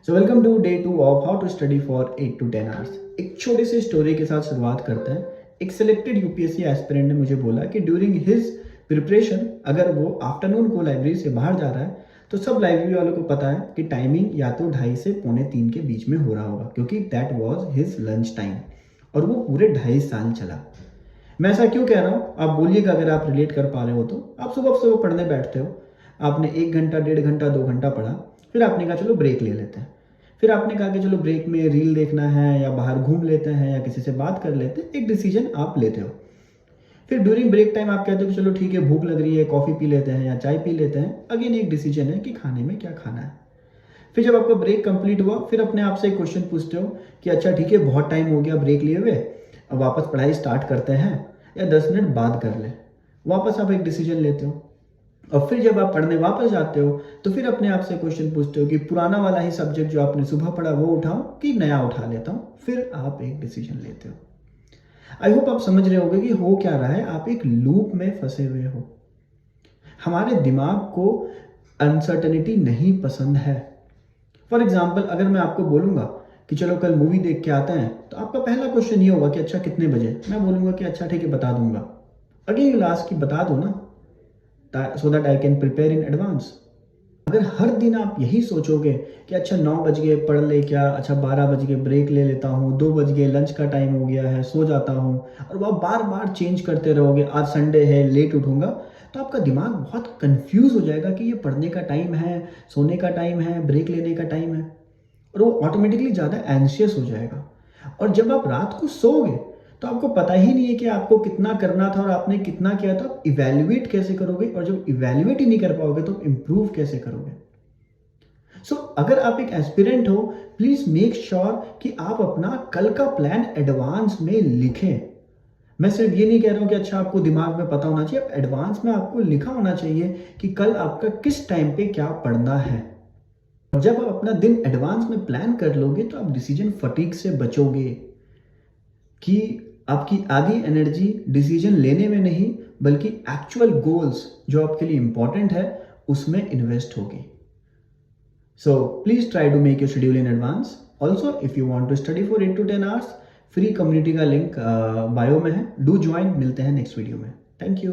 So welcome to day 2 of how to study for 8 to 10 hours. एक छोटी सी story के साथ शुरुआत करते हैं। एक सिलेक्टेड यूपीएससी एस्पिरेंट ने मुझे बोला कि ड्यूरिंग हिज प्रिपरेशन अगर वो आफ्टरनून को लाइब्रेरी से बाहर जा रहा है तो सब लाइब्रेरी वालों को पता है कि टाइमिंग या तो 2:30 से 2:45 के बीच में हो रहा होगा, क्योंकि that was his lunch time और वो पूरे 2.5 साल चला। मैं ऐसा क्यों कह रहा हूँ आप बोलिएगा, अगर आप रिलेट कर पा रहे हो तो। आप सुबह सुबह पढ़ने बैठते हो, आपने 1 घंटा 1.5 घंटा 2 घंटा पढ़ा, फिर आपने कहा चलो ब्रेक ले लेते हैं। फिर आपने कहा कि चलो ब्रेक में रील देखना है या बाहर घूम लेते हैं या किसी से बात कर लेते हैं। एक डिसीजन आप लेते हो। फिर ड्यूरिंग ब्रेक टाइम आप कहते हो कि चलो ठीक है, भूख लग रही है, कॉफ़ी पी लेते हैं या चाय पी लेते हैं। अगेन एक डिसीजन है कि खाने में क्या खाना है। फिर जब आपका ब्रेक कंप्लीट हुआ, फिर अपने आप से एक क्वेश्चन पूछते हो कि अच्छा ठीक है, बहुत टाइम हो गया ब्रेक लिए हुए, अब वापस पढ़ाई स्टार्ट करते हैं या 10 मिनट बाद कर ले। वापस आप एक डिसीजन लेते हो। और फिर जब आप पढ़ने वापस जाते हो तो फिर अपने आप से क्वेश्चन पूछते हो कि पुराना वाला ही सब्जेक्ट जो आपने सुबह पढ़ा वो उठाऊं कि नया उठा लेता हूं। फिर आप एक डिसीजन लेते हो। आई होप आप समझ रहे होगे कि हो क्या रहा है। आप एक लूप में फंसे हुए हो। हमारे दिमाग को अनसर्टेनिटी नहीं पसंद है। फॉर एग्जाम्पल, अगर मैं आपको बोलूंगा कि चलो कल मूवी देख के आते हैं, तो आपका पहला क्वेश्चन ये होगा कि अच्छा कितने बजे। मैं बोलूंगा कि अच्छा ठीक है, बता दूंगा। अगेन यू लास्ट कि बता दो ना, so that I can prepare in advance। अगर हर दिन आप यही सोचोगे कि अच्छा 9 बज गए पढ़ ले क्या, अच्छा 12 बज गए ब्रेक ले लेता हूँ, 2 बज गए लंच का टाइम हो गया है सो जाता हूँ, और वह बार बार चेंज करते रहोगे, आज संडे है लेट उठूंगा, तो आपका दिमाग बहुत कंफ्यूज हो जाएगा कि ये पढ़ने का टाइम है, सोने का टाइम है, ब्रेक लेने का टाइम है, और वो ऑटोमेटिकली ज़्यादा एंशियस हो जाएगा। और जब आप रात को सोओगे तो आपको पता ही नहीं है कि आपको कितना करना था और आपने कितना किया था। आप इवैल्यूएट कैसे करोगे, और जब इवैल्यूएट ही नहीं कर पाओगे तो इम्प्रूव कैसे करोगे। सो अगर आप एक एस्पिरेंट हो, प्लीज मेक श्योर कि आप अपना कल का प्लान एडवांस में लिखें। मैं सिर्फ ये नहीं कह रहा हूं कि अच्छा आपको दिमाग में पता होना चाहिए, एडवांस में आपको लिखा होना चाहिए कि कल आपका किस टाइम पे क्या पढ़ना है। जब आप अपना दिन एडवांस में प्लान कर लोगे तो आप डिसीजन फटीग से बचोगे, कि आपकी आधी एनर्जी डिसीजन लेने में नहीं बल्कि एक्चुअल गोल्स जो आपके लिए इंपॉर्टेंट है उसमें इन्वेस्ट होगी। So please try to make your schedule in advance. Also if you want to study for 8 to 10 hours, free community का लिंक बायो में है, डू ज्वाइन। मिलते हैं नेक्स्ट वीडियो में। Thank you.